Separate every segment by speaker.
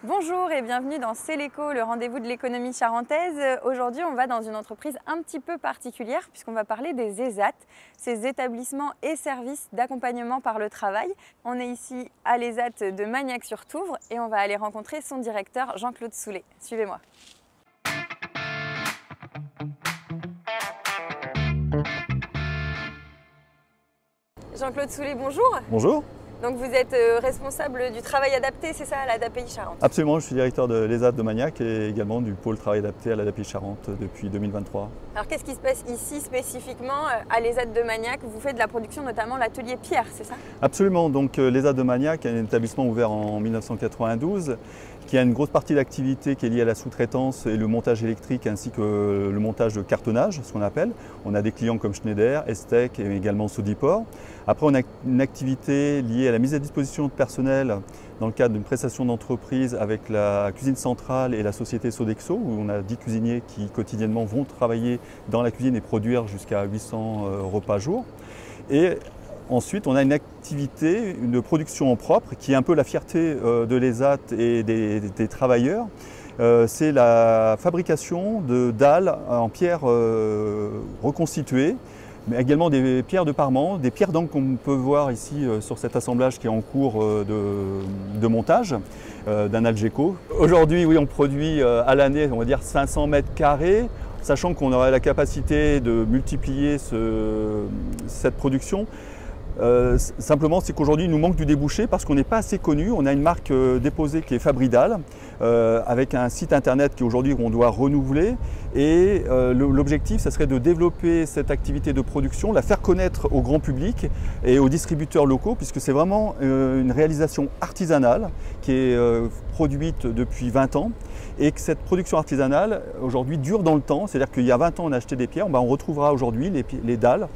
Speaker 1: Bonjour et bienvenue dans C'est l'écho, le rendez-vous de l'économie charentaise. Aujourd'hui, on va dans une entreprise un petit peu particulière puisqu'on va parler des ESAT, ces établissements et services d'accompagnement par le travail. On est ici à l'ESAT de Magnac-sur-Touvre et on va aller rencontrer son directeur Jean-Claude Soulet. Suivez-moi. Jean-Claude Soulet, bonjour.
Speaker 2: Bonjour.
Speaker 1: Donc vous êtes responsable du travail adapté, c'est ça, à l'ADAPI Charente?
Speaker 2: Absolument, je suis directeur de l'ESAT de Magnac et également du pôle travail adapté à l'ADAPI Charente depuis 2023.
Speaker 1: Alors qu'est-ce qui se passe ici spécifiquement à l'ESAT de Magnac? Vous faites de la production notamment l'atelier pierre, c'est ça?
Speaker 2: Absolument, donc l'ESAT de Magnac est un établissement ouvert en 1992 qui a une grosse partie d'activité qui est liée à la sous-traitance et le montage électrique ainsi que le montage de cartonnage, ce qu'on appelle. On a des clients comme Schneider, Estec et également Sodipor. Après, on a une activité liée à la mise à disposition de personnel dans le cadre d'une prestation d'entreprise avec la cuisine centrale et la société Sodexo, où on a 10 cuisiniers qui quotidiennement vont travailler dans la cuisine et produire jusqu'à 800 repas jour. Et ensuite, on a une activité de production en propre qui est un peu la fierté de l'ESAT et des travailleurs. C'est la fabrication de dalles en pierre reconstituée, mais également des pierres de parement, des pierres d'angle qu'on peut voir ici sur cet assemblage qui est en cours de montage d'un Algeco. Aujourd'hui, oui, on produit à l'année, on va dire 500 mètres carrés, sachant qu'on aurait la capacité de multiplier cette production. Simplement, c'est qu'aujourd'hui, il nous manque du débouché parce qu'on n'est pas assez connu. On a une marque déposée qui est Fabridal, avec un site internet qui aujourd'hui on doit renouveler. Et l'objectif, ça serait de développer cette activité de production, la faire connaître au grand public et aux distributeurs locaux, puisque c'est vraiment une réalisation artisanale qui est produite depuis 20 ans. Et que cette production artisanale, aujourd'hui, dure dans le temps. C'est-à-dire qu'il y a 20 ans, on a acheté des pierres. On retrouvera aujourd'hui les dalles.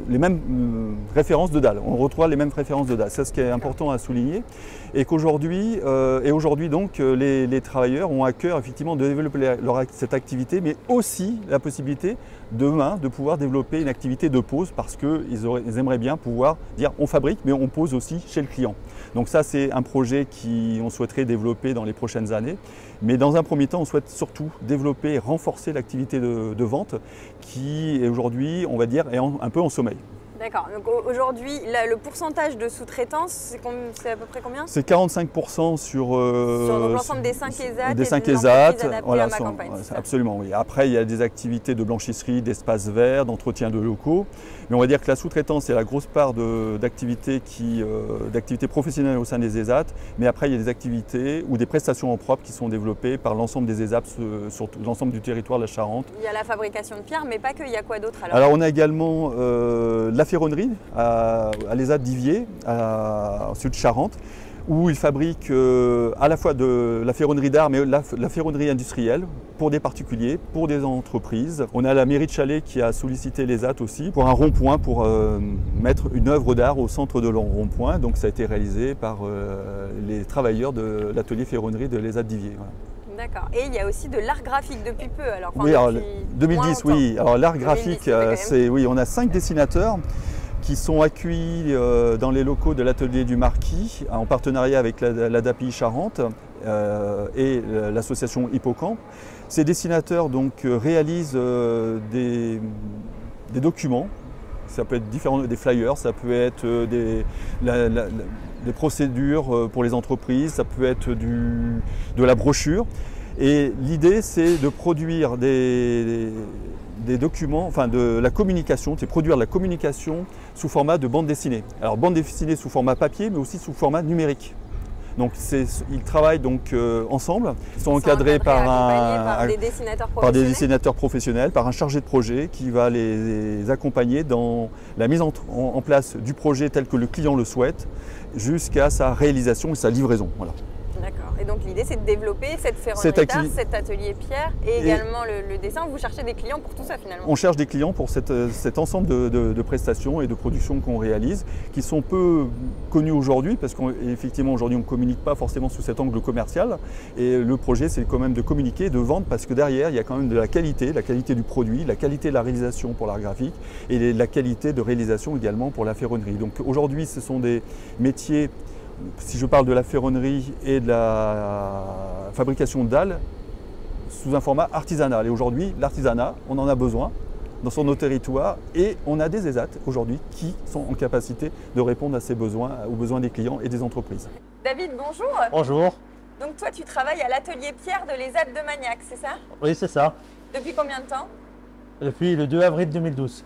Speaker 2: Les mêmes références de dalles. On retrouvera les mêmes références de dalles. C'est ce qui est important à souligner. Et qu'aujourd'hui, donc, les travailleurs ont à cœur effectivement de développer cette activité, mais aussi la possibilité demain de pouvoir développer une activité de pose parce qu'ils aimeraient bien pouvoir dire on fabrique, mais on pose aussi chez le client. Donc ça, c'est un projet qu'on souhaiterait développer dans les prochaines années. Mais dans un premier temps, on souhaite surtout développer et renforcer l'activité de vente qui est aujourd'hui, on va dire, est un peu en sommeil.
Speaker 1: D'accord. Donc aujourd'hui, le pourcentage de sous-traitance, c'est à peu près combien? C'est
Speaker 2: 45% sur
Speaker 1: l'ensemble des 5 ESAT.
Speaker 2: Des 5 ESAT,
Speaker 1: voilà,
Speaker 2: absolument, oui. Après, il y a des activités de blanchisserie, d'espaces verts, d'entretien de locaux. Mais on va dire que la sous-traitance, c'est la grosse part d'activités professionnelles au sein des ESAT. Mais après, il y a des activités ou des prestations en propre qui sont développées par l'ensemble des ESAT sur l'ensemble du territoire de la Charente.
Speaker 1: Il y a la fabrication de pierre, mais pas que. Il y a quoi d'autre
Speaker 2: alors on a également la ferronnerie à l'ESAT d'Iviers, en sud de Charente, où ils fabriquent à la fois de la ferronnerie d'art, mais la ferronnerie industrielle pour des particuliers, pour des entreprises. On a la mairie de Chalais qui a sollicité l'ESAT aussi pour un rond-point, pour mettre une œuvre d'art au centre de leur rond-point. Donc ça a été réalisé par les travailleurs de l'atelier ferronnerie de l'ESAT d'Iviers. Voilà.
Speaker 1: D'accord. Et il y a aussi de l'art graphique depuis peu. Alors,
Speaker 2: oui, alors 2010, oui. Alors l'art graphique, on a 5 dessinateurs qui sont accueillis dans les locaux de l'atelier du Marquis en partenariat avec l'ADAPI Charente et l'association Hippocampe. Ces dessinateurs donc réalisent des documents. Ça peut être des flyers, ça peut être des procédures pour les entreprises, ça peut être de la brochure. Et l'idée, c'est de produire des documents, enfin de la communication, c'est produire de la communication sous format de bande dessinée. Alors bande dessinée sous format papier, mais aussi sous format numérique. Donc ils travaillent donc ensemble. Ils sont encadrés par des dessinateurs professionnels, par un chargé de projet qui va les accompagner dans la mise en place du projet tel que le client le souhaite, jusqu'à sa réalisation et sa livraison. Voilà.
Speaker 1: D'accord. Et donc l'idée, c'est de développer cette ferronnerie d'art, cet atelier pierre et également le dessin. Vous cherchez des clients pour tout ça finalement?
Speaker 2: On cherche des clients pour cet ensemble de prestations et de productions qu'on réalise, qui sont peu connus aujourd'hui, parce qu'effectivement aujourd'hui on ne communique pas forcément sous cet angle commercial. Et le projet, c'est quand même de communiquer, de vendre, parce que derrière, il y a quand même de la qualité du produit, la qualité de la réalisation pour l'art graphique et la qualité de réalisation également pour la ferronnerie. Donc aujourd'hui, ce sont des métiers si je parle de la ferronnerie et de la fabrication de dalles, sous un format artisanal. Et aujourd'hui, l'artisanat, on en a besoin dans nos territoires et on a des ESAT aujourd'hui qui sont en capacité de répondre à ces besoins, aux besoins des clients et des entreprises.
Speaker 1: David, bonjour.
Speaker 3: Bonjour.
Speaker 1: Donc toi, tu travailles à l'atelier Pierre de l'ESAT de Magnac, c'est ça?
Speaker 3: Oui, c'est ça.
Speaker 1: Depuis combien de temps?
Speaker 3: Depuis le 2 avril 2012.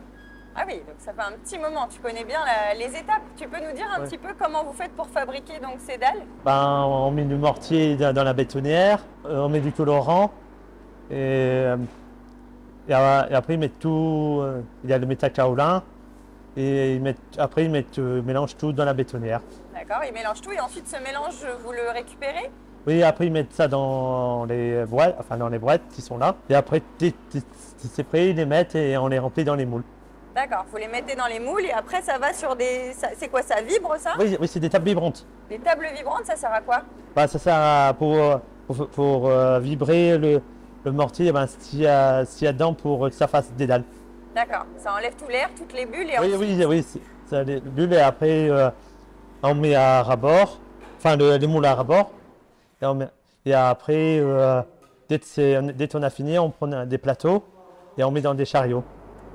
Speaker 1: Ah oui, donc ça fait un petit moment. Tu connais bien les étapes. Tu peux nous dire un petit peu comment vous faites pour fabriquer donc ces dalles?
Speaker 3: Ben, on met du mortier dans la bétonnière, on met du colorant et après ils mettent tout. Il y a le métakaolin et après ils mélangent tout dans la bétonnière.
Speaker 1: D'accord, ils mélangent tout et ensuite ce mélange, vous le récupérez?
Speaker 3: Oui, après ils mettent ça dans les boîtes, qui sont là. Et après, c'est prêt, ils les mettent et on les remplit dans les moules.
Speaker 1: D'accord, vous les mettez dans les moules et après ça va sur des... C'est quoi, ça vibre ça?
Speaker 3: Oui, c'est des tables vibrantes.
Speaker 1: Des tables vibrantes, ça sert à quoi?
Speaker 3: Bah, ça sert pour vibrer le mortier, ben, s'il y a dedans pour que ça fasse des dalles.
Speaker 1: D'accord, ça enlève tout l'air, toutes les bulles et
Speaker 3: Oui,
Speaker 1: ensuite...
Speaker 3: oui, ça, les bulles et après on met à rabord, enfin les moules à rabord. Et après, dès qu'on a fini, on prend des plateaux et on met dans des chariots.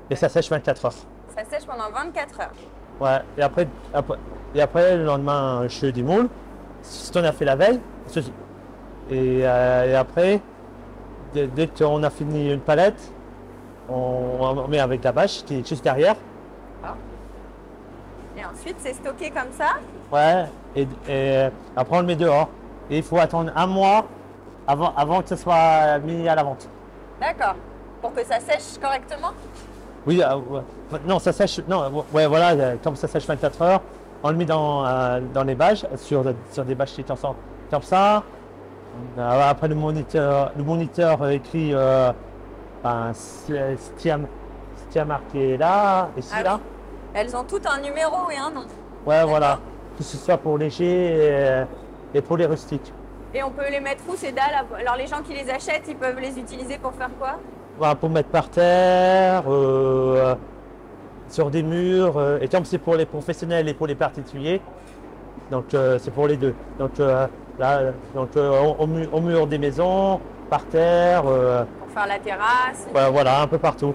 Speaker 3: Et ça sèche 24 heures.
Speaker 1: Ça sèche pendant 24 heures.
Speaker 3: Ouais, et après le lendemain, je démoule. Ce qu'on a fait la veille. Et après, dès qu'on a fini une palette, on met avec la bâche qui est juste derrière.
Speaker 1: Et ensuite, c'est stocké comme ça?
Speaker 3: Ouais, et après on le met dehors. Et il faut attendre un mois avant que ce soit mis à la vente.
Speaker 1: D'accord, pour que ça sèche correctement?
Speaker 3: Oui, non, ça sèche, non, ouais, voilà, comme ça sèche 24 heures, on le met dans les bâches, sur des bâches qui sont comme ça. Après, le moniteur écrit ce qui a marqué là, ici, là.
Speaker 1: Oui. Elles ont toutes un numéro et un nom.
Speaker 3: Ouais, voilà, que ce soit pour léger et pour les rustiques.
Speaker 1: Et on peut les mettre où ces dalles? Alors les gens qui les achètent, ils peuvent les utiliser pour faire quoi?
Speaker 3: Pour mettre par terre, sur des murs, et comme c'est pour les professionnels et pour les particuliers, donc c'est pour les deux. Donc au mur des maisons, par terre.
Speaker 1: Pour faire la terrasse.
Speaker 3: Voilà, un peu partout.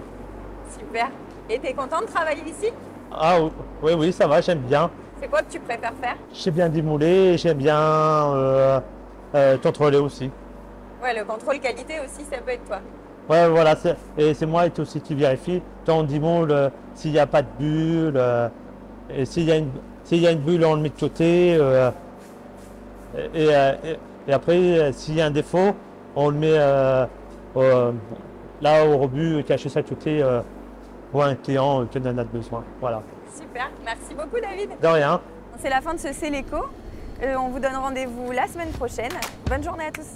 Speaker 1: Super. Et tu es content de travailler ici?
Speaker 3: Ah oui, ça va, j'aime bien.
Speaker 1: C'est quoi que tu préfères faire?
Speaker 3: J'aime bien démouler, j'aime bien contrôler aussi.
Speaker 1: Ouais, le contrôle qualité aussi, ça peut être toi.
Speaker 3: Ouais, voilà, c'est moi aussi qui vérifie. Quand on démoule, s'il n'y a pas de bulle, et s'il y a une bulle, on le met de côté. Et après, s'il y a un défaut, on le met là au rebut, caché ça de côté pour un client qui en a besoin. Voilà.
Speaker 1: Super, merci beaucoup David.
Speaker 3: De rien.
Speaker 1: C'est la fin de ce Céléco. On vous donne rendez-vous la semaine prochaine. Bonne journée à tous.